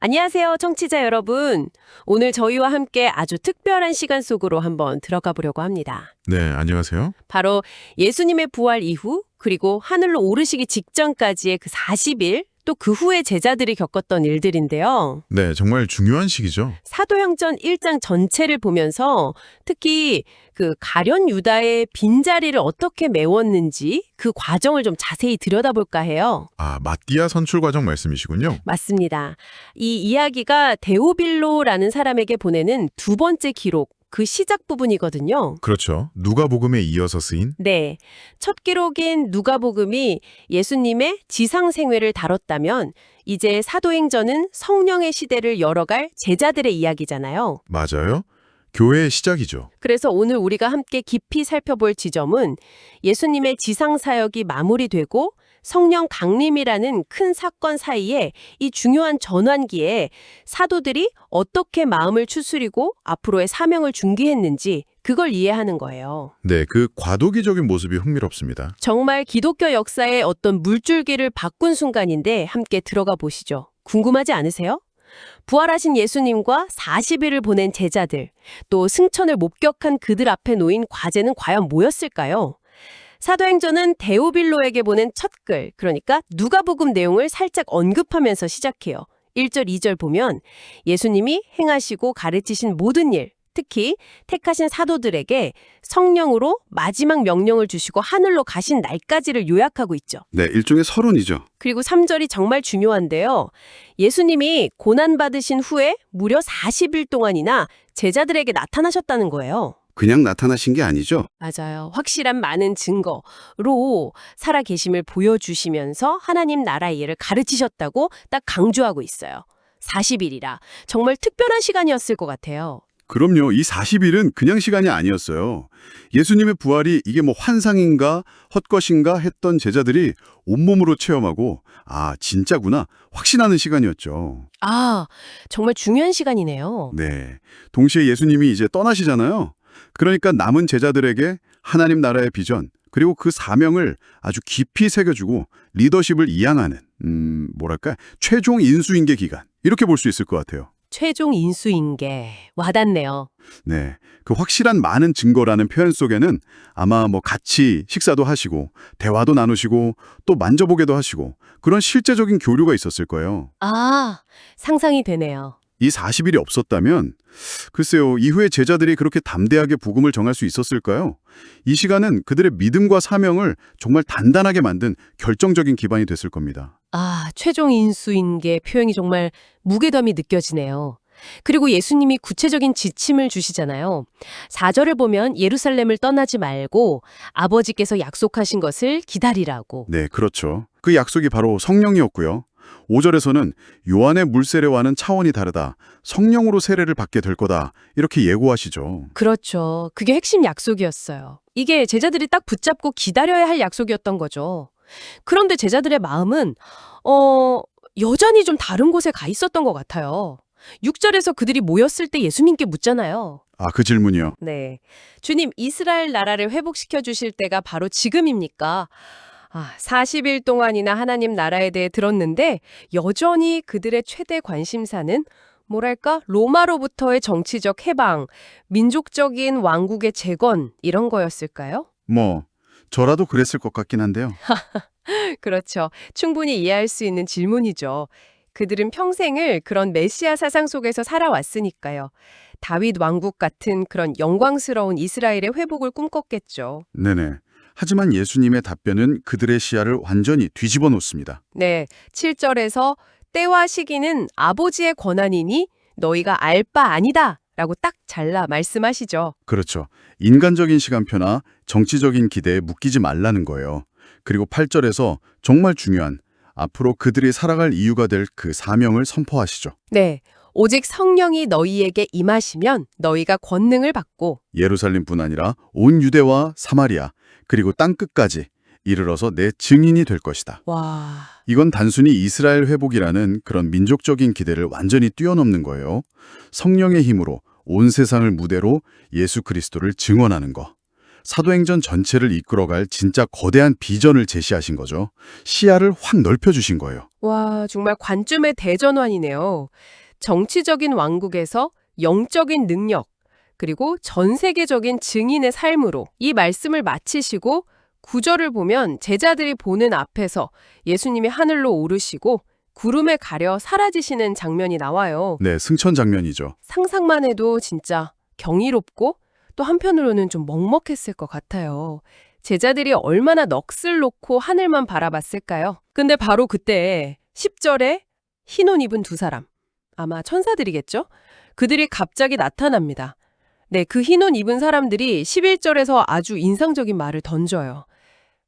안녕하세요, 청취자 여러분. 오늘 저희와 함께 아주 특별한 시간 속으로 한번 들어가 보려고 합니다. 네, 안녕하세요. 바로 예수님의 부활 이후 그리고 하늘로 오르시기 직전까지의 그 40일 또 그 후에 제자들이 겪었던 일들인데요. 네, 정말 중요한 시기죠. 사도행전 1장 전체를 보면서 특히 그 가룟 유다의 빈자리를 어떻게 메웠는지 그 과정을 좀 자세히 들여다볼까 해요. 아, 마띠아 선출 과정 말씀이시군요. 맞습니다. 이 이야기가 데오빌로라는 사람에게 보내는 두 번째 기록, 그 시작 부분이거든요. 그렇죠. 누가복음에 이어서 쓰인? 네. 첫 기록인 누가복음이 예수님의 지상 생애를 다뤘다면 이제 사도행전은 성령의 시대를 열어갈 제자들의 이야기잖아요. 맞아요. 교회의 시작이죠. 그래서 오늘 우리가 함께 깊이 살펴볼 지점은 예수님의 지상 사역이 마무리되고 성령 강림이라는 큰 사건 사이에 이 중요한 전환기에 사도들이 어떻게 마음을 추스리고 앞으로의 사명을 준비했는지 그걸 이해하는 거예요. 네, 그 과도기적인 모습이 흥미롭습니다. 정말 기독교 역사의 어떤 물줄기를 바꾼 순간인데 함께 들어가 보시죠. 궁금하지 않으세요? 부활하신 예수님과 40일을 보낸 제자들, 또 승천을 목격한 그들 앞에 놓인 과제는 과연 뭐였을까요? 사도행전은 데오빌로에게 보낸 첫 글, 그러니까 누가복음 내용을 살짝 언급하면서 시작해요. 1절, 2절 보면 예수님이 행하시고 가르치신 모든 일, 특히 택하신 사도들에게 성령으로 마지막 명령을 주시고 하늘로 가신 날까지를 요약하고 있죠. 네, 일종의 서론이죠. 그리고 3절이 정말 중요한데요. 예수님이 고난받으신 후에 무려 40일 동안이나 제자들에게 나타나셨다는 거예요. 그냥 나타나신 게 아니죠. 맞아요. 확실한 많은 증거로 살아계심을 보여주시면서 하나님 나라의 일을 가르치셨다고 딱 강조하고 있어요. 40일이라 정말 특별한 시간이었을 것 같아요. 그럼요. 이 40일은 그냥 시간이 아니었어요. 예수님의 부활이 이게 뭐 환상인가 헛것인가 했던 제자들이 온몸으로 체험하고 아, 진짜구나 확신하는 시간이었죠. 아, 정말 중요한 시간이네요. 네. 동시에 예수님이 이제 떠나시잖아요. 그러니까 남은 제자들에게 하나님 나라의 비전 그리고 그 사명을 아주 깊이 새겨주고 리더십을 이양하는 뭐랄까 최종 인수인계 기간 이렇게 볼 수 있을 것 같아요. 최종 인수인계 와닿네요. 네, 그 확실한 많은 증거라는 표현 속에는 아마 뭐 같이 식사도 하시고 대화도 나누시고 또 만져보게도 하시고 그런 실제적인 교류가 있었을 거예요. 아, 상상이 되네요. 이 40일이 없었다면 글쎄요, 이후에 제자들이 그렇게 담대하게 복음을 전할 수 있었을까요? 이 시간은 그들의 믿음과 사명을 정말 단단하게 만든 결정적인 기반이 됐을 겁니다. 아, 최종 인수인계 표현이 정말 무게감이 느껴지네요. 그리고 예수님이 구체적인 지침을 주시잖아요. 4절을 보면 예루살렘을 떠나지 말고 아버지께서 약속하신 것을 기다리라고. 네, 그렇죠. 그 약속이 바로 성령이었고요. 5절에서는 요한의 물 세례와는 차원이 다르다. 성령으로 세례를 받게 될 거다. 이렇게 예고하시죠. 그렇죠. 그게 핵심 약속이었어요. 이게 제자들이 딱 붙잡고 기다려야 할 약속이었던 거죠. 그런데 제자들의 마음은 여전히 좀 다른 곳에 가 있었던 것 같아요. 6절에서 그들이 모였을 때 예수님께 묻잖아요. 아, 그 질문이요. 네. 주님, 이스라엘 나라를 회복시켜 주실 때가 바로 지금입니까? 40일 동안이나 하나님 나라에 대해 들었는데 여전히 그들의 최대 관심사는 뭐랄까 로마로부터의 정치적 해방, 민족적인 왕국의 재건 이런 거였을까요? 뭐 저라도 그랬을 것 같긴 한데요. 그렇죠. 충분히 이해할 수 있는 질문이죠. 그들은 평생을 그런 메시아 사상 속에서 살아왔으니까요. 다윗 왕국 같은 그런 영광스러운 이스라엘의 회복을 꿈꿨겠죠. 네네. 하지만 예수님의 답변은 그들의 시야를 완전히 뒤집어 놓습니다. 네, 7절에서 때와 시기는 아버지의 권한이니 너희가 알 바 아니다 라고 딱 잘라 말씀하시죠. 그렇죠. 인간적인 시간표나 정치적인 기대에 묶이지 말라는 거예요. 그리고 8절에서 정말 중요한 앞으로 그들이 살아갈 이유가 될 그 사명을 선포하시죠. 네, 오직 성령이 너희에게 임하시면 너희가 권능을 받고 예루살렘뿐 아니라 온 유대와 사마리아 그리고 땅끝까지 이르러서 내 증인이 될 것이다. 와, 이건 단순히 이스라엘 회복이라는 그런 민족적인 기대를 완전히 뛰어넘는 거예요. 성령의 힘으로 온 세상을 무대로 예수 그리스도를 증언하는 거. 사도행전 전체를 이끌어갈 진짜 거대한 비전을 제시하신 거죠. 시야를 확 넓혀주신 거예요. 와, 정말 관점의 대전환이네요. 정치적인 왕국에서 영적인 능력, 그리고 전 세계적인 증인의 삶으로 이 말씀을 마치시고 구절을 보면 제자들이 보는 앞에서 예수님이 하늘로 오르시고 구름에 가려 사라지시는 장면이 나와요. 네, 승천 장면이죠. 상상만 해도 진짜 경이롭고 또 한편으로는 좀 먹먹했을 것 같아요. 제자들이 얼마나 넋을 놓고 하늘만 바라봤을까요? 근데 바로 그때 10절에 흰 옷 입은 두 사람, 아마 천사들이겠죠? 그들이 갑자기 나타납니다. 네, 그 흰 옷 입은 사람들이 11절에서 아주 인상적인 말을 던져요.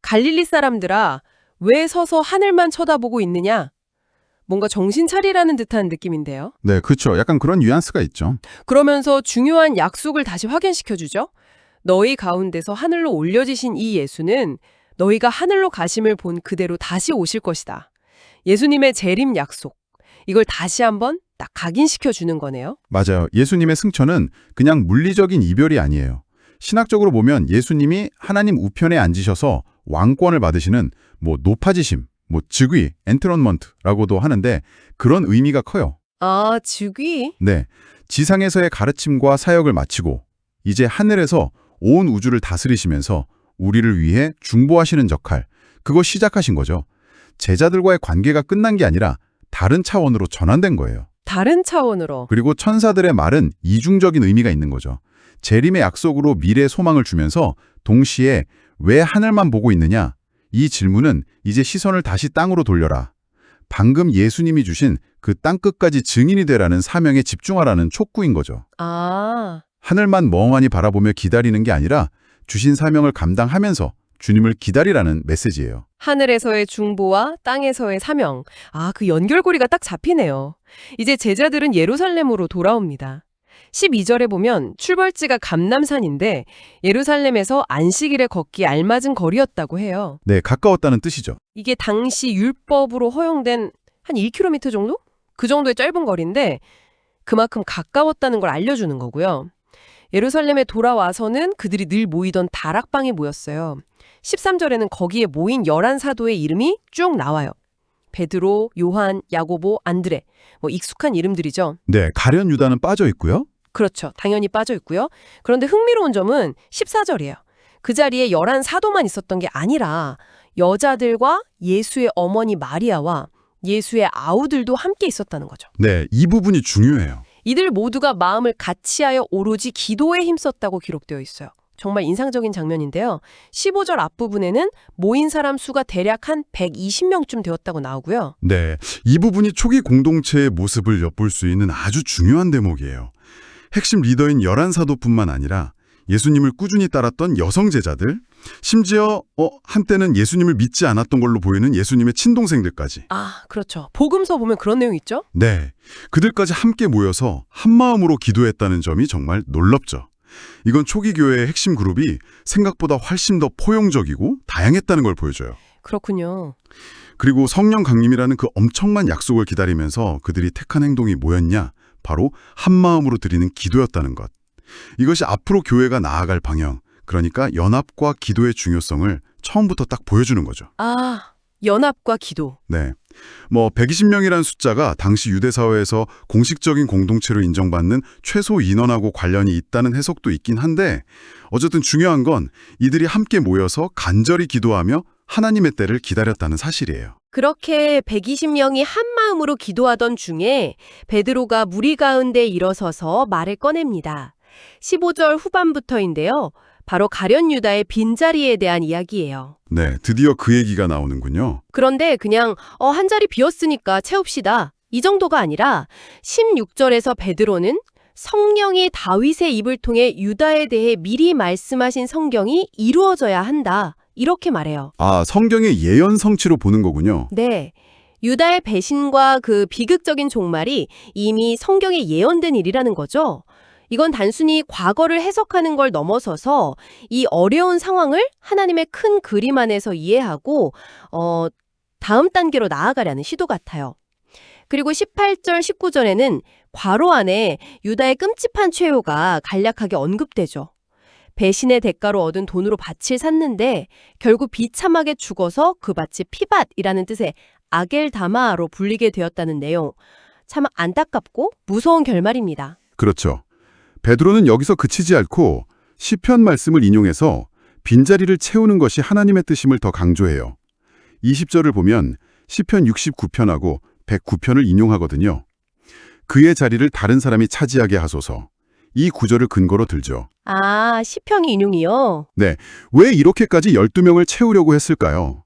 갈릴리 사람들아, 왜 서서 하늘만 쳐다보고 있느냐? 뭔가 정신 차리라는 듯한 느낌인데요. 네, 그렇죠. 약간 그런 뉘앙스가 있죠. 그러면서 중요한 약속을 다시 확인시켜주죠. 너희 가운데서 하늘로 올려지신 이 예수는 너희가 하늘로 가심을 본 그대로 다시 오실 것이다. 예수님의 재림 약속. 이걸 다시 한번 딱 각인시켜주는 거네요. 맞아요. 예수님의 승천은 그냥 물리적인 이별이 아니에요. 신학적으로 보면 예수님이 하나님 우편에 앉으셔서 왕권을 받으시는 높아지심, 즉위, 엔트론먼트라고도 하는데 그런 의미가 커요. 아, 즉위? 네, 지상에서의 가르침과 사역을 마치고 이제 하늘에서 온 우주를 다스리시면서 우리를 위해 중보하시는 역할, 그거 시작하신 거죠. 제자들과의 관계가 끝난 게 아니라 다른 차원으로 전환된 거예요. 다른 차원으로. 그리고 천사들의 말은 이중적인 의미가 있는 거죠. 재림의 약속으로 미래의 소망을 주면서 동시에 왜 하늘만 보고 있느냐? 이 질문은 이제 시선을 다시 땅으로 돌려라. 방금 예수님이 주신 그 땅끝까지 증인이 되라는 사명에 집중하라는 촉구인 거죠. 아, 하늘만 멍하니 바라보며 기다리는 게 아니라 주신 사명을 감당하면서 주님을 기다리라는 메시지예요. 하늘에서의 중보와 땅에서의 사명. 아, 그 연결고리가 딱 잡히네요. 이제 제자들은 예루살렘으로 돌아옵니다. 12절에 보면 출발지가 감람산인데 예루살렘에서 안식일에 걷기 알맞은 거리였다고 해요. 네, 가까웠다는 뜻이죠. 이게 당시 율법으로 허용된 한 1km 정도? 그 정도의 짧은 거리인데 그만큼 가까웠다는 걸 알려주는 거고요. 예루살렘에 돌아와서는 그들이 늘 모이던 다락방에 모였어요. 13절에는 거기에 모인 11사도의 이름이 쭉 나와요. 베드로, 요한, 야고보, 안드레. 익숙한 이름들이죠. 네, 가룟 유다는 빠져 있고요. 그렇죠. 당연히 빠져 있고요. 그런데 흥미로운 점은 14절이에요. 그 자리에 11사도만 있었던 게 아니라 여자들과 예수의 어머니 마리아와 예수의 아우들도 함께 있었다는 거죠. 네, 이 부분이 중요해요. 이들 모두가 마음을 같이하여 오로지 기도에 힘썼다고 기록되어 있어요. 정말 인상적인 장면인데요. 15절 앞부분에는 모인 사람 수가 대략 한 120명쯤 되었다고 나오고요. 네, 이 부분이 초기 공동체의 모습을 엿볼 수 있는 아주 중요한 대목이에요. 핵심 리더인 11사도뿐만 아니라 예수님을 꾸준히 따랐던 여성 제자들, 심지어 한때는 예수님을 믿지 않았던 걸로 보이는 예수님의 친동생들까지. 아, 그렇죠. 복음서 보면 그런 내용 있죠? 네, 그들까지 함께 모여서 한마음으로 기도했다는 점이 정말 놀랍죠. 이건 초기 교회의 핵심 그룹이 생각보다 훨씬 더 포용적이고 다양했다는 걸 보여줘요. 그렇군요. 그리고 성령 강림이라는 그 엄청난 약속을 기다리면서 그들이 택한 행동이 뭐였냐? 바로 한마음으로 드리는 기도였다는 것. 이것이 앞으로 교회가 나아갈 방향, 그러니까 연합과 기도의 중요성을 처음부터 딱 보여주는 거죠. 아, 연합과 기도. 네. 120명이라는 숫자가 당시 유대 사회에서 공식적인 공동체로 인정받는 최소 인원하고 관련이 있다는 해석도 있긴 한데 어쨌든 중요한 건 이들이 함께 모여서 간절히 기도하며 하나님의 때를 기다렸다는 사실이에요. 그렇게 120명이 한 마음으로 기도하던 중에 베드로가 무리 가운데 일어서서 말을 꺼냅니다. 15절 후반부터인데요. 바로 가룟 유다의 빈자리에 대한 이야기예요. 네, 드디어 그 얘기가 나오는군요. 그런데 그냥 한 자리 비었으니까 채웁시다. 이 정도가 아니라 16절에서 베드로는 성령이 다윗의 입을 통해 유다에 대해 미리 말씀하신 성경이 이루어져야 한다. 이렇게 말해요. 아, 성경의 예언 성취로 보는 거군요. 네. 유다의 배신과 그 비극적인 종말이 이미 성경에 예언된 일이라는 거죠. 이건 단순히 과거를 해석하는 걸 넘어서서 이 어려운 상황을 하나님의 큰 그림 안에서 이해하고 다음 단계로 나아가려는 시도 같아요. 그리고 18절, 19절에는 괄호 안에 유다의 끔찍한 최후가 간략하게 언급되죠. 배신의 대가로 얻은 돈으로 밭을 샀는데 결국 비참하게 죽어서 그 밭이 피밭이라는 뜻의 아겔다마로 불리게 되었다는 내용. 참 안타깝고 무서운 결말입니다. 그렇죠. 베드로는 여기서 그치지 않고 시편 말씀을 인용해서 빈자리를 채우는 것이 하나님의 뜻임을 더 강조해요. 20절을 보면 시편 69편하고 109편을 인용하거든요. 그의 자리를 다른 사람이 차지하게 하소서. 이 구절을 근거로 들죠. 아, 시편 인용이요? 네, 왜 이렇게까지 12명을 채우려고 했을까요?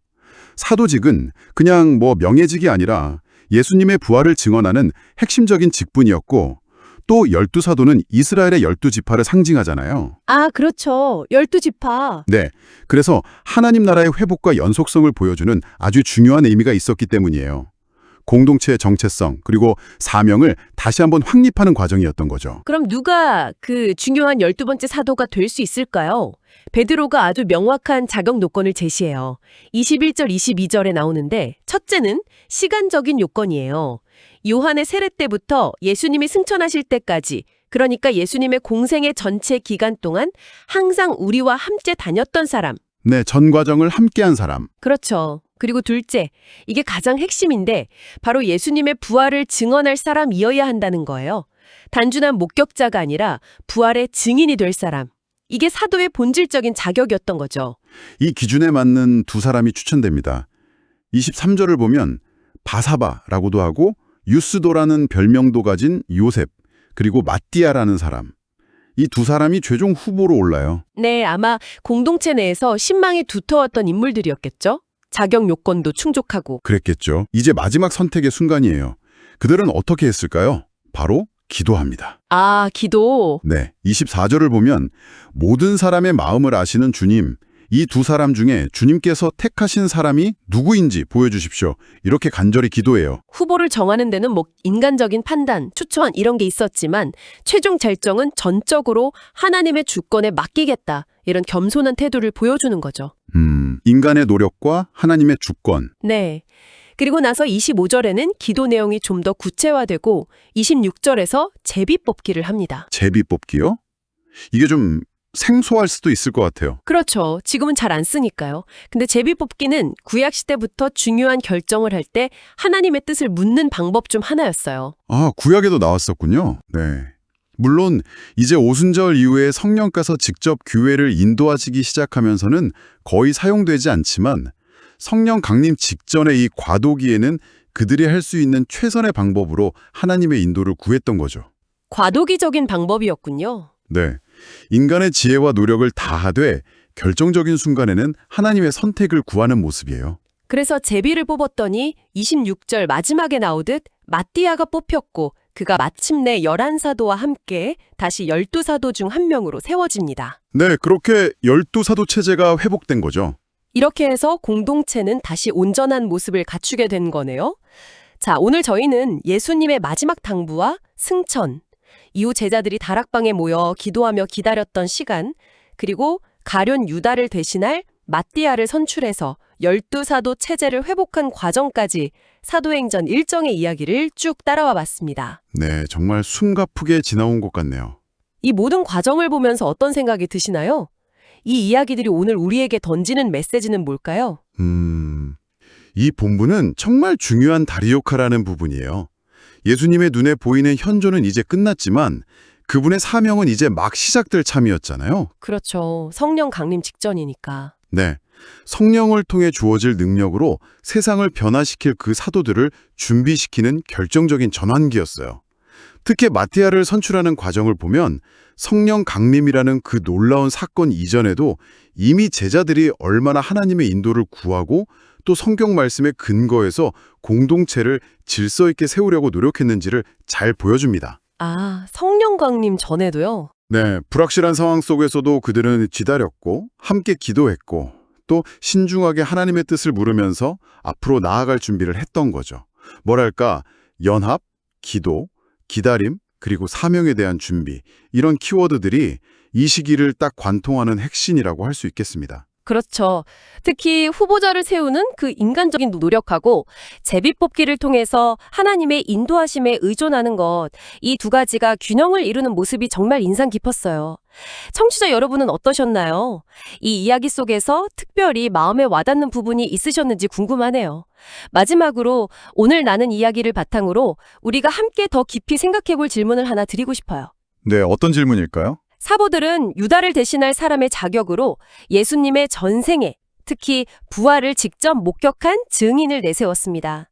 사도직은 그냥 명예직이 아니라 예수님의 부활을 증언하는 핵심적인 직분이었고 또 12사도는 이스라엘의 12지파를 상징하잖아요. 아, 그렇죠. 12지파. 네, 그래서 하나님 나라의 회복과 연속성을 보여주는 아주 중요한 의미가 있었기 때문이에요. 공동체의 정체성 그리고 사명을 다시 한번 확립하는 과정이었던 거죠. 그럼 누가 그 중요한 12번째 사도가 될 수 있을까요? 베드로가 아주 명확한 자격 요건을 제시해요. 21절, 22절에 나오는데 첫째는 시간적인 요건이에요. 요한의 세례 때부터 예수님이 승천하실 때까지, 그러니까 예수님의 공생의 전체 기간 동안 항상 우리와 함께 다녔던 사람. 네, 전 과정을 함께한 사람. 그렇죠. 그리고 둘째, 이게 가장 핵심인데 바로 예수님의 부활을 증언할 사람이어야 한다는 거예요. 단순한 목격자가 아니라 부활의 증인이 될 사람. 이게 사도의 본질적인 자격이었던 거죠. 이 기준에 맞는 두 사람이 추천됩니다. 23절을 보면 바사바라고도 하고 유스도라는 별명도 가진 요셉, 그리고 마띠아라는 사람. 이 두 사람이 최종 후보로 올라요. 네, 아마 공동체 내에서 신망이 두터웠던 인물들이었겠죠? 자격 요건도 충족하고. 그랬겠죠. 이제 마지막 선택의 순간이에요. 그들은 어떻게 했을까요? 바로 기도합니다. 아, 기도. 네, 24절을 보면 모든 사람의 마음을 아시는 주님, 이 두 사람 중에 주님께서 택하신 사람이 누구인지 보여주십시오. 이렇게 간절히 기도해요. 후보를 정하는 데는 인간적인 판단, 추천 이런 게 있었지만 최종 결정은 전적으로 하나님의 주권에 맡기겠다. 이런 겸손한 태도를 보여주는 거죠. 인간의 노력과 하나님의 주권. 네. 그리고 나서 25절에는 기도 내용이 좀 더 구체화되고 26절에서 제비 뽑기를 합니다. 제비 뽑기요? 이게 좀 생소할 수도 있을 것 같아요. 그렇죠. 지금은 잘 안 쓰니까요. 근데 제비 뽑기는 구약 시대부터 중요한 결정을 할 때 하나님의 뜻을 묻는 방법 중 하나였어요. 아, 구약에도 나왔었군요. 네. 물론 이제 오순절 이후에 성령께서 직접 교회를 인도하시기 시작하면서는 거의 사용되지 않지만 성령 강림 직전의 이 과도기에는 그들이 할 수 있는 최선의 방법으로 하나님의 인도를 구했던 거죠. 과도기적인 방법이었군요. 네. 인간의 지혜와 노력을 다하되 결정적인 순간에는 하나님의 선택을 구하는 모습이에요. 그래서 제비를 뽑았더니 26절 마지막에 나오듯 마띠아가 뽑혔고 그가 마침내 11사도와 함께 다시 12사도 중 한 명으로 세워집니다. 네, 그렇게 12사도 체제가 회복된 거죠. 이렇게 해서 공동체는 다시 온전한 모습을 갖추게 된 거네요. 자, 오늘 저희는 예수님의 마지막 당부와 승천, 이후 제자들이 다락방에 모여 기도하며 기다렸던 시간, 그리고 가룟 유다를 대신할 마띠아를 선출해서 12사도 체제를 회복한 과정까지 사도행전 일정의 이야기를 쭉 따라와 봤습니다. 네, 정말 숨가쁘게 지나온 것 같네요. 이 모든 과정을 보면서 어떤 생각이 드시나요? 이 이야기들이 오늘 우리에게 던지는 메시지는 뭘까요? 이 본문은 정말 중요한 다리 역할하는 부분이에요. 예수님의 눈에 보이는 현존은 이제 끝났지만 그분의 사명은 이제 막 시작될 참이었잖아요. 그렇죠. 성령 강림 직전이니까. 네, 성령을 통해 주어질 능력으로 세상을 변화시킬 그 사도들을 준비시키는 결정적인 전환기였어요. 특히 마띠아를 선출하는 과정을 보면 성령 강림이라는 그 놀라운 사건 이전에도 이미 제자들이 얼마나 하나님의 인도를 구하고 또 성경 말씀에 근거해서 공동체를 질서 있게 세우려고 노력했는지를 잘 보여줍니다. 아, 성령 강림 전에도요? 네, 불확실한 상황 속에서도 그들은 기다렸고 함께 기도했고 또 신중하게 하나님의 뜻을 물으면서 앞으로 나아갈 준비를 했던 거죠. 뭐랄까, 연합, 기도, 기다림, 그리고 사명에 대한 준비, 이런 키워드들이 이 시기를 딱 관통하는 핵심이라고 할 수 있겠습니다. 그렇죠. 특히 후보자를 세우는 그 인간적인 노력하고 제비뽑기를 통해서 하나님의 인도하심에 의존하는 것, 이 두 가지가 균형을 이루는 모습이 정말 인상 깊었어요. 청취자 여러분은 어떠셨나요? 이 이야기 속에서 특별히 마음에 와닿는 부분이 있으셨는지 궁금하네요. 마지막으로 오늘 나눈 이야기를 바탕으로 우리가 함께 더 깊이 생각해 볼 질문을 하나 드리고 싶어요. 네, 어떤 질문일까요? 사보들은 유다를 대신할 사람의 자격으로 예수님의 전생에, 특히 부활을 직접 목격한 증인을 내세웠습니다.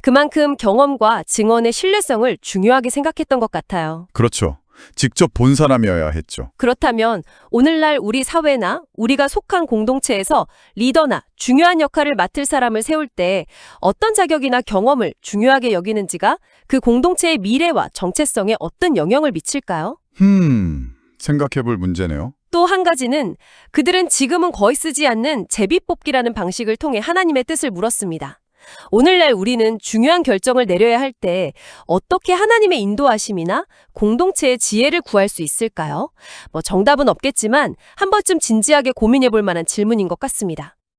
그만큼 경험과 증언의 신뢰성을 중요하게 생각했던 것 같아요. 그렇죠. 직접 본 사람이어야 했죠. 그렇다면 오늘날 우리 사회나 우리가 속한 공동체에서 리더나 중요한 역할을 맡을 사람을 세울 때 어떤 자격이나 경험을 중요하게 여기는지가 그 공동체의 미래와 정체성에 어떤 영향을 미칠까요? 생각해볼 문제네요. 또 한 가지는 그들은 지금은 거의 쓰지 않는 제비뽑기라는 방식을 통해 하나님의 뜻을 물었습니다. 오늘날 우리는 중요한 결정을 내려야 할 때 어떻게 하나님의 인도하심이나 공동체의 지혜를 구할 수 있을까요? 정답은 없겠지만 한 번쯤 진지하게 고민해 볼 만한 질문인 것 같습니다.